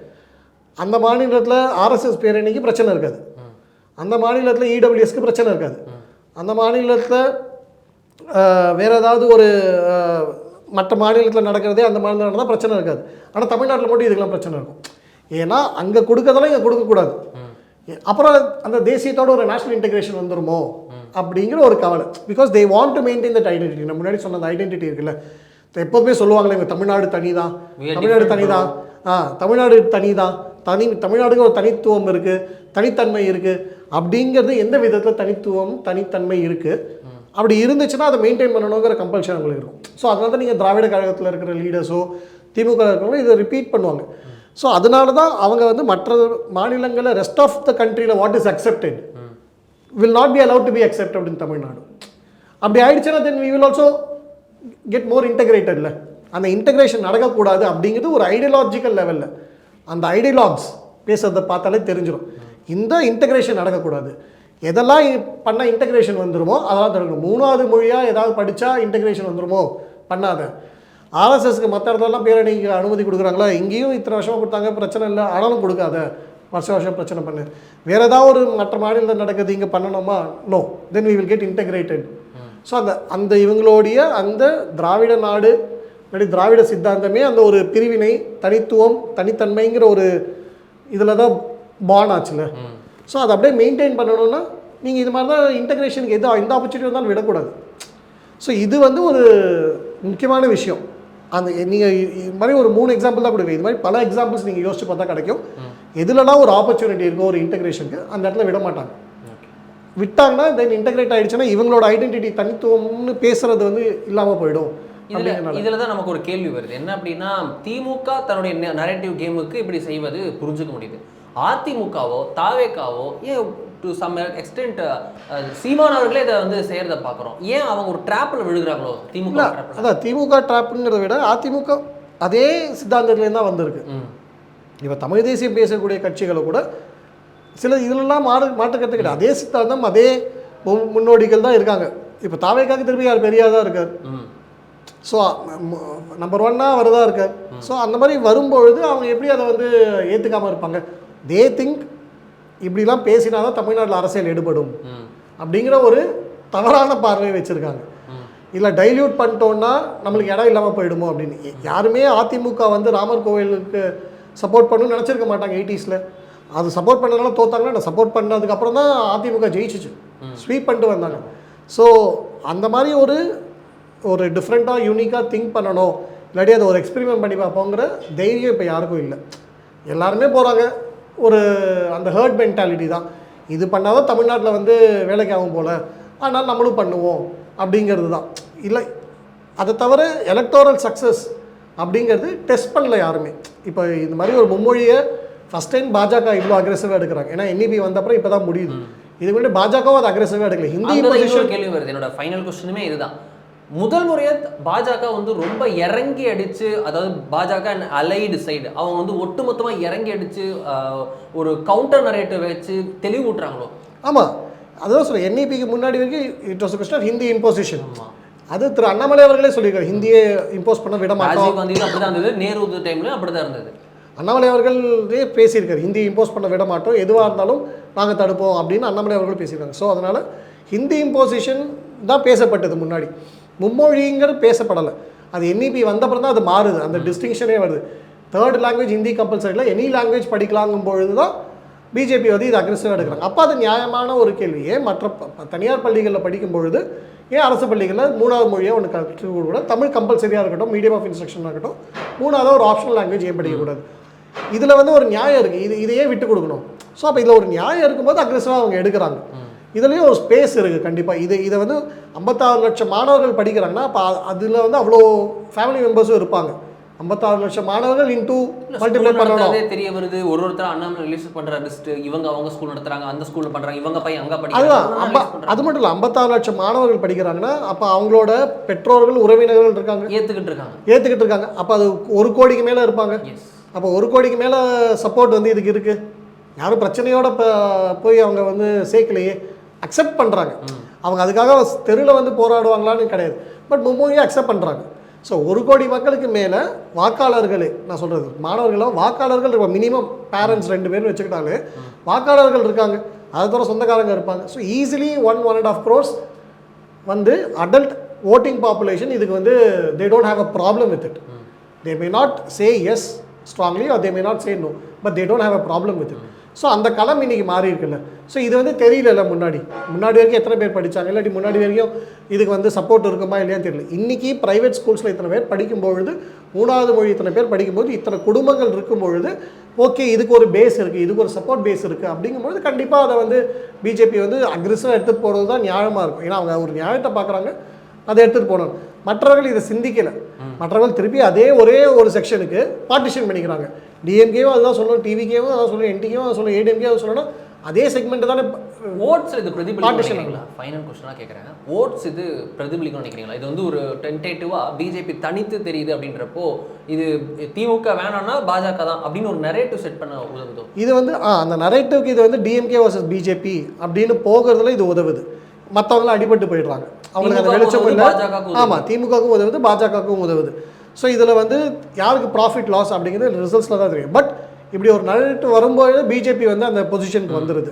அந்த மாநிலத்தில் ஆர்எஸ்எஸ் பேரணிக்கு பிரச்சனை இருக்காது. அந்த மாநிலத்தில் இடபிள்யூஎஸ்க்கு பிரச்சனை இருக்காது. அந்த மாநிலத்தில் வேறு ஏதாவது ஒரு மற்ற மாநிலத்தில் நடக்கிறதே அந்த மாநிலம் நடந்தால் பிரச்சனை இருக்காது. ஆனால் தமிழ்நாட்டில் மட்டும் இதுக்கெல்லாம் பிரச்சனை இருக்கும். ஏன்னா அங்கே கொடுக்கறதெல்லாம் இங்கே கொடுக்கக்கூடாது. அப்புறம் அந்த தேசியத்தோட ஒரு நேஷனல் இன்டெகிரேஷன் வந்துருமோ அப்படிங்கிற ஒரு கவலை. Because they want to maintain that identity. நான் முன்னாடி சொன்ன அந்த ஐடென்டிட்டி இருக்குல்ல, எப்போதுமே சொல்லுவாங்களே இங்கே தமிழ்நாடு தனி தான், தமிழ்நாடு தனி தான், தமிழ்நாடு தனி தான், தமிழ்நாடுக்கு ஒரு தனித்துவம் இருக்குது, தனித்தன்மை இருக்குது. அப்படிங்கிறது எந்த விதத்தில் தனித்தன்மை இருக்குது, அப்படி இருந்துச்சுன்னா அதை மெயின்டைன் பண்ணணுங்கிற கம்பல்ஷன் அவங்களுக்கு இருக்கும். ஸோ அதனால தான் நீங்கள் திராவிட கழகத்தில் இருக்கிற லீடர்ஸோ திமுக இருக்கிறவங்களோ இதை ரிப்பீட் பண்ணுவாங்க. ஸோ அதனால தான் அவங்க வந்து மற்ற மாநிலங்களில் ரெஸ்ட் ஆஃப் த கண்ட்ரியில் what is accepted will not be allowed to be accepted in Tamil Nadu. அப்படி ஆயிடுச்சுன்னா then we will also get more இன்டெகிரேட்டட்ல. அந்த இன்டெகிரேஷன் நடக்கக்கூடாது அப்படிங்கிறது ஒரு ஐடியாலஜிக்கல் லெவலில் அந்த ஐடியாலஜிஸ் பேசுறதை பார்த்தாலே தெரிஞ்சிடும். இந்த இன்டெகிரேஷன் நடக்கக்கூடாது, எதெல்லாம் பண்ணால் இன்டெகிரேஷன் வந்துருமோ அதெல்லாம் தடுக்கணும். 3வது மொழியாக ஏதாவது படித்தா இன்டெகிரேஷன் வந்துருமோ, பண்ணாத. ஆர்எஸ்எஸ்க்கு மற்ற இடத்துலலாம் பேரணிக்கு அனுமதி கொடுக்குறாங்களா, இங்கேயும் இத்தனை வருஷமாக கொடுத்தாங்க, பிரச்சனை இல்லை, ஆனாலும் கொடுக்காத, வருஷம் பிரச்சனை பண்ணு. வேறு ஏதாவது ஒரு மற்ற மாநிலத்தில் நடக்குது இங்கே பண்ணணுமா, no, then we will get integrated. So அந்த இவங்களுடைய அந்த திராவிட நாடு இல்லாட்டி திராவிட சித்தாந்தமே அந்த ஒரு பிரிவினை, தனித்துவம், தனித்தன்மைங்கிற ஒரு இதில் தான் பான் ஆச்சுல. ஸோ அதை அப்படியே மெயின்டைன் பண்ணணும்னா நீங்கள் இது மாதிரி தான் இன்டகிரேஷனுக்கு எந்த ஆப்பர்ச்சுனிட்டி வந்தாலும் விடக்கூடாது. ஸோ இது வந்து ஒரு முக்கியமான விஷயம். அந்த நீங்கள் இது மாதிரி ஒரு 3 எக்ஸாம்பிள் தான் கொடுக்குறீங்க. இது மாதிரி பல எக்ஸாம்பிள்ஸ் நீங்கள் யோசிச்சு பார்த்தா கிடைக்கும். எதுலலாம் ஒரு ஆப்பர்ச்சுனிட்டி இருக்கோ ஒரு இன்டகிரேஷனுக்கு அந்த இடத்துல விட மாட்டாங்க. விட்டாங்கன்னா தென் இன்டகிரேட் ஆகிடுச்சுன்னா இவங்களோட ஐடென்டிட்டி தனித்துவம்னு பேசுறது வந்து இல்லாமல் போயிடும். இதில் தான் நமக்கு ஒரு கேள்வி வருது. என்ன அப்படின்னா, திமுக தன்னுடைய நரேட்டிவ் கேமுக்கு இப்படி செய்வது புரிஞ்சுக்க முடியுது. அதிமுகவோ தாவேக்காவோ ஏன் டு சம் எக்ஸ்டென்ட் சீமான் அவர்களே இதை வந்து செய்கிறத பார்க்குறோம். ஏன் அவங்க ஒரு ட்ராப்பில் விழுகிறாங்களோ திமுக? அதான் திமுக ட்ராப்புங்கிறத விட அதிமுக அதே சித்தாந்தத்துலேருந்து தான் வந்திருக்கு. இப்போ தமிழ் தேசியம் பேசக்கூடிய கட்சிகளை கூட சில இதிலெல்லாம் மாற்றுக்கிறது கிடையாது. அதே சித்தாந்தம், அதே முன்னோடிகள் தான் இருக்காங்க. இப்போ தாவேக்காக்கு திருப்பி யார் பெரியார் தான் இருக்கார். ஸோ நம்பர் 1 அவர் தான் இருக்கார். ஸோ அந்த மாதிரி வரும்பொழுது அவங்க எப்படி அதை வந்து ஏற்றுக்காமல் இருப்பாங்க? தே திங்க் இப்படிலாம் பேசினா தான் தமிழ்நாட்டில் அரசியல் எடுபடும் அப்படிங்கிற ஒரு தவறான பார்வையை வச்சுருக்காங்க. இல்லை டைல்யூட் பண்ணிட்டோன்னா நம்மளுக்கு இடம் இல்லாமல் போயிடுமோ அப்படின்னு. யாருமே அதிமுக வந்து ராமர் கோவிலுக்கு சப்போர்ட் பண்ணணும்னு நினச்சிருக்க மாட்டாங்க 80s. அது சப்போர்ட் பண்ணதுனால தோத்தாங்கன்னா, நான் சப்போர்ட் பண்ணதுக்கப்புறம் தான் அதிமுக ஜெயிச்சிச்சு, ஸ்வீப் பண்ணிட்டு வந்தாங்க. ஸோ அந்த மாதிரி ஒரு டிஃப்ரெண்ட்டாக யூனிக்காக திங்க் பண்ணணும், இல்லாட்டி அதை ஒரு எக்ஸ்பெரிமெண்ட் பண்ணி பார்ப்போங்கிற தைரியம் இப்போ யாருக்கும் இல்லை. எல்லாருமே போகிறாங்க ஒரு அந்த ஹர்ட் மென்டாலிட்டி தான். இது பண்ணாதான் தமிழ்நாட்டில் வந்து வேலைக்கு ஆகும் போல், ஆனால் நம்மளும் பண்ணுவோம் அப்படிங்கிறது தான். இல்லை அதை தவிர எலக்டோரல் சக்ஸஸ் அப்படிங்கிறது டெஸ்ட் பண்ணல யாருமே. இப்போ இந்த மாதிரி ஒரு மும்மொழியை ஃபஸ்ட் டைம் பாஜக இவ்வளோ அக்ரெசிவாக எடுக்கிறாங்க. ஏன்னா NEP வந்தப்பறம் இப்போ தான் முடியுது. இதுக்கு முன்னாடி பாஜகவும் அது அக்ரெசிவாக எடுக்கல. ஹிந்தி இம்போசிஷன் கேள்வி வருது. என்னோட ஃபைனல் கொஸ்டினுமே இதுதான். முதல் முறையாக பாஜக வந்து ரொம்ப இறங்கி அடித்து, அதாவது பாஜக அண்ட் அலைடு சைடு அவங்க வந்து ஒட்டுமொத்தமாக இறங்கி அடித்து ஒரு கவுண்டர் நரேட்டிவ் வச்சு தெளிவூட்டுறாங்களோ? ஆமாம், அதுதான் சொல்கிறேன். NEPக்கு முன்னாடி வரைக்கும் it was question Hindi imposition. அது திரு அண்ணாமலை அவர்களே சொல்லியிருக்காரு, ஹிந்தியை இம்போஸ் பண்ண விட மாட்டோம். ராஜீவ் காந்தி அப்படி தான் இருந்தது, நேரு டைம்ல அப்படி தான் இருந்தது. அண்ணாமலை அவர்களே பேசியிருக்காரு, ஹிந்தி இம்போஸ் பண்ண விட மாட்டோம், எதுவாக இருந்தாலும் நாங்கள் தடுப்போம் அப்படின்னு அண்ணாமலை அவர்கள் பேசியிருக்காங்க. ஸோ அதனால் ஹிந்தி இம்போசிஷன் தான் பேசப்பட்டது முன்னாடி, மும்மொழிங்கிறது பேசப்படலை. அது NEP வந்தப்பறம் தான் அது மாறுது, அந்த டிஸ்டிங்ஷனே வருது. 3rd லாங்குவேஜ் ஹிந்தி கம்பல்சரியில் எனி லாங்குவேஜ் படிக்கலாங்கும் பொழுது தான் பிஜேபி வந்து இது அக்ரெசிவாக எடுக்கிறாங்க. அப்போ அது நியாயமான ஒரு கேள்வி. ஏன் மற்ற தனியார் பள்ளிகளில் படிக்கும் பொழுது ஏன் அரசு பள்ளிகளில் 3வது மொழியாக ஒன்று கற்றுக்கூட, தமிழ் கம்பல்சரியாக இருக்கட்டும், மீடியம் ஆஃப் இன்ஸ்ட்ரக்ஷனாக இருக்கட்டும், 3வது ஒரு ஆப்ஷனல் லாங்குவேஜ் ஏன் படிக்கக்கூடாது? இதில் வந்து ஒரு நியாயம் இருக்குது, இதையே விட்டு கொடுக்கணும். ஸோ அப்போ இதில் ஒரு நியாயம் இருக்கும்போது அக்ரெசிவாக அவங்க எடுக்கிறாங்க. இதுலேயும் ஒரு ஸ்பேஸ் இருக்குது கண்டிப்பாக. இதை வந்து 56 லட்சம் மாணவர்கள் படிக்கிறாங்கன்னா அப்போ அதில் வந்து அவ்வளோ ஃபேமிலி மெம்பர்ஸும் இருப்பாங்க. 56 லட்சம் மாணவர்கள் இன்டூ மல்டிப்ளை பண்ணணும். தெரிய வருது. ஒருத்தர் அண்ணாமலை ரிலீஸ் பண்ணுற லிஸ்ட், இவங்க அவங்க ஸ்கூல் நடத்துறாங்க, அந்த ஸ்கூலில் பண்ணுறாங்க, இவங்க பையன் அங்கே படிக்கிறாங்க. அது மட்டும் இல்லை, 56 லட்சம் மாணவர்கள் படிக்கிறாங்கன்னா அப்போ அவங்களோட பெற்றோர்கள் உறவினர்கள் இருக்காங்க, ஏற்றுக்கிட்டு இருக்காங்க. அப்போ அது 1 கோடிக்கு மேலே இருப்பாங்க. அப்போ 1 கோடிக்கு மேலே சப்போர்ட் வந்து இதுக்கு இருக்குது. யாரும் பிரச்சனையோட போய் அவங்க வந்து சேர்க்கலையே, அக்செப்ட் பண்ணுறாங்க. அவங்க அதுக்காக தெருவில் வந்து போராடுவாங்களான்னு கிடையாது, பட் மும்மொழியை அக்செப்ட் பண்ணுறாங்க. ஸோ 1 கோடி மக்களுக்கு மேலே வாக்காளர்களே, நான் சொல்கிறது மாணவர்களும் வாக்காளர்கள் இருப்பாங்க. மினிமம் பேரண்ட்ஸ் 2 பேரும் வச்சுக்கிட்டாலே வாக்காளர்கள் இருக்காங்க. அதை தவிர சொந்தக்காரங்க இருப்பாங்க. ஸோ ஈஸிலி 1.5 crores வந்து அடல்ட் ஓட்டிங் பாப்புலேஷன் இதுக்கு வந்து they don't have a problem with it. They may not say yes strongly or they may not say no, but they don't have a problem with it. So அந்த களம் இன்றைக்கி மாறி இருக்குல்ல. ஸோ இது வந்து தெரியல, முன்னாடி வரைக்கும் எத்தனை பேர் படித்தாங்க, இல்லாட்டி முன்னாடி வரைக்கும் இதுக்கு வந்து சப்போர்ட் இருக்குமா இல்லையான்னு தெரியல. இன்றைக்கி ப்ரைவேட் ஸ்கூல்ஸில் இத்தனை பேர் படிக்கும்பொழுது, 3வது மொழி இத்தனை பேர் படிக்கும்போது, இத்தனை குடும்பங்கள் இருக்கும்பொழுது, ஓகே இதுக்கு ஒரு பேஸ் இருக்குது, இதுக்கு ஒரு சப்போர்ட் பேஸ் இருக்குது அப்படிங்கும்பொழுது கண்டிப்பாக அதை வந்து பிஜேபி வந்து அக்ரெசிவாக எடுத்துகிட்டு போகிறது தான் நியாயமாக இருக்கும். ஏன்னா அவங்க ஒரு நியாயத்தை பார்க்குறாங்க, அதை எடுத்துகிட்டு போகணும். மற்றவர்கள் இதை சிந்திக்கலை. மற்றவர்கள் திருப்பி அதே ஒரே ஒரு செக்ஷனுக்கு பார்ட்டிஷன் பண்ணிக்கிறாங்க. டிஎம்கேவும் அதுதான் சொல்லணும், டிவிகேவும் அதான் சொல்லணும், என்டிகேவும் அதை சொல்லணும், ஏடிஎம்கே அதை சொல்லணும். அதே செக்மெண்ட் தானே ஓட்ஸ் இது பிரதிபலிக்கீங்களா? ஃபைனல் கொஸ்டினாக கேட்குறேன். ஓட்ஸ் இது பிரதிபலிக்கணும்னு நினைக்கிறீங்களா? இது வந்து ஒரு டென்டேட்டிவாக பிஜேபி தனித்து தெரியுது அப்படின்றப்போ இது திமுக வேணாம்னா பாஜக தான் அப்படின்னு ஒரு நரேட்டிவ் செட் பண்ண உதவுதோ? இது வந்து அந்த நரேட்டிவ்க்கு இது வந்து டிஎம்கே வர்சஸ் பிஜேபி அப்படின்னு போகிறதுல இது உதவுது. மற்றவங்களாம் அடிபட்டு போயிடுறாங்க, அவங்களுக்கு அந்த வெளிச்சம் இல்லை. ஆமாம், திமுகவுக்கும் உதவுது, பாஜகவுக்கும் உதவுது. ஸோ இதில் வந்து யாருக்கு ப்ராஃபிட் லாஸ் அப்படிங்கிறது ரிசல்ட்ஸில் தான் தெரியும். பட் இப்படி ஒரு நரேட்டிவ் வரும்போது பிஜேபி வந்து அந்த பொசிஷனுக்கு வந்துடுது.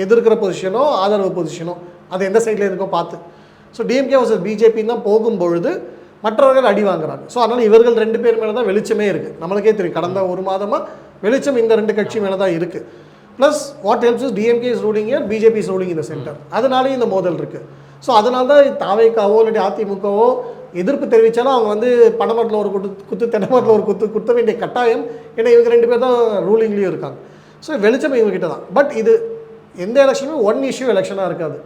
எதிர்க்கிற பொசிஷனோ ஆதரவு பொசிஷனோ அது எந்த சைடில் இருக்கோ பார்த்து. ஸோ டிஎம்கே வர்சஸ் பிஜேபின்னு தான் போகும்பொழுது மற்றவர்கள் அடி வாங்குறாங்க. ஸோ அதனால் இவர்கள் 2 பேர் மேலே தான் வெளிச்சமே இருக்குது. நம்மளுக்கே தெரியும் கடந்த ஒரு மாதமாக வெளிச்சம் இந்த 2 கட்சி மேலே தான் இருக்குது. Plus what helps is DMK is ruling year, BJP is ruling இந்த சென்டர். அதனாலேயும் இந்த மோதல் இருக்குது. ஸோ அதனால தான் தாவேக்காவோ இல்லாட்டி அதிமுகவோ எதிர்ப்பு தெரிவித்தாலும் அவங்க வந்து பனைமரத்தில் ஒரு குத்து தென்னைமரத்தில் ஒரு குத்த வேண்டிய கட்டாயம். ஏன்னா இவங்க 2 பேர் தான் ரூலிங்லேயும் இருக்காங்க. ஸோ வெளிச்சம் இவங்ககிட்ட தான். பட் இது எந்த எலெக்ஷனும் ஒன் இஷ்யூ எலெக்ஷனாக இருக்காது.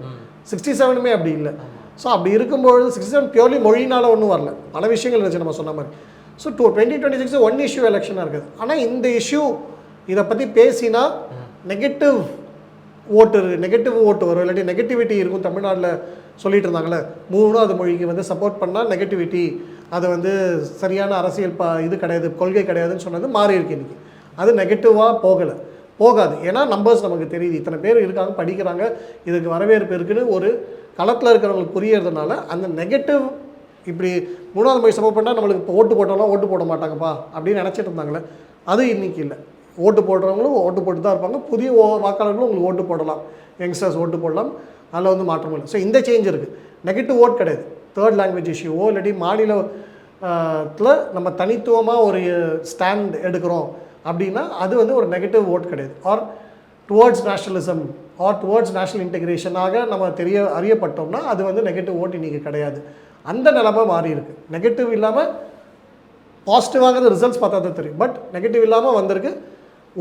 67மே அப்படி இல்லை. ஸோ அப்படி இருக்கும்பொழுது 67 பியூர்லி மொழியினால் ஒன்றும் வரல, பல விஷயங்கள் இருந்துச்சு நம்ம சொன்ன மாதிரி. ஸோ 2026 ஒன் இஷ்யூ எலெக்ஷனாக இருக்குது. ஆனால் இந்த இஷ்யூ இதை பற்றி பேசினா நெகட்டிவ் ஓட்டு வரும், இல்லாட்டி நெகட்டிவிட்டி இருக்கும். தமிழ்நாட்டில் சொல்லிட்டு இருந்தாங்களே 3வது மொழிக்கு வந்து சப்போர்ட் பண்ணால் நெகட்டிவிட்டி, அது வந்து சரியான அரசியல் இது கிடையாது, கொள்கை கிடையாதுன்னு சொன்னது மாறி இருக்கு இன்றைக்கி. அது நெகட்டிவாக போகாது. ஏன்னா நம்பர்ஸ் நமக்கு தெரியுது, இத்தனை பேர் இருக்காங்க, படிக்கிறாங்க, இதுக்கு வரவேற்பு இருக்குன்னு ஒரு களத்தில் இருக்கிறவங்களுக்கு புரியறதுனால அந்த நெகட்டிவ் இப்படி 3வது மொழி சப்போர்ட் பண்ணால் நம்மளுக்கு இப்போ ஓட்டு போட்டாலும் ஓட்டு போட மாட்டாங்கப்பா அப்படின்னு நினச்சிட்டு இருந்தாங்களே, அது இன்றைக்கி இல்லை. ஓட்டு போடுறவங்களும் ஓட்டு போட்டு தான் இருப்பாங்க. புதிய வாக்காளர்களும் உங்களுக்கு ஓட்டு போடலாம், யங்ஸ்டர்ஸ் ஓட்டு போடலாம், அதில் வந்து மாற்றம் இல்லை. ஸோ இந்த சேஞ்ச் இருக்குது. நெகட்டிவ் ஓட் கிடையாது. 3rd லாங்குவேஜ் இஷ்யூவோ இல்லாட்டி மாநிலத்தில் நம்ம தனித்துவமாக ஒரு ஸ்டாண்ட் எடுக்கிறோம் அப்படின்னா அது வந்து ஒரு நெகட்டிவ் ஓட் கிடையாது. Or towards nationalism or towards national இன்டெகிரேஷனாக நம்ம அறியப்பட்டோம்னா அது வந்து நெகட்டிவ் ஓட் இன்றைக்கி கிடையாது. அந்த நிலைமை மாறி இருக்குது. நெகட்டிவ் இல்லாமல் பாசிட்டிவாக ரிசல்ட்ஸ் பார்த்தா தான் தெரியும். பட் நெகட்டிவ் இல்லாமல் வந்திருக்கு.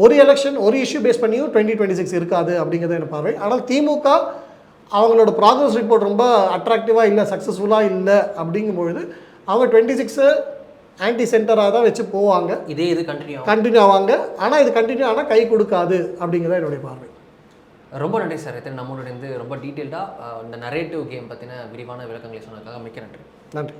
ஒரு எலெக்ஷன் ஒரு இஷ்யூ பேஸ் பண்ணியும் 2026 இருக்காது அப்படிங்கிறது என்ன பார்வை. ஆனால் திமுக அவங்களோட ப்ராக்ரஸ் ரிப்போர்ட் ரொம்ப அட்ராக்டிவாக இல்லை, சக்ஸஸ்ஃபுல்லாக இல்லை அப்படிங்கும்பொழுது அவங்க 26 ஆன்டி சென்டராக தான் வச்சு போவாங்க. இது கண்டினியூ ஆவாங்க. ஆனால் இது கண்டினியூ ஆனால் கை கொடுக்காது அப்படிங்கிறத என்னுடைய பார்வை. ரொம்ப நன்றி சார். எத்தனை நம்மளோட இருந்து ரொம்ப டீட்டெயில்டாக இந்த நரேட்டிவ் கேம் பற்றின விரிவான விளக்கங்களை சொன்னதுக்காக மிக்க நன்றி. நன்றி.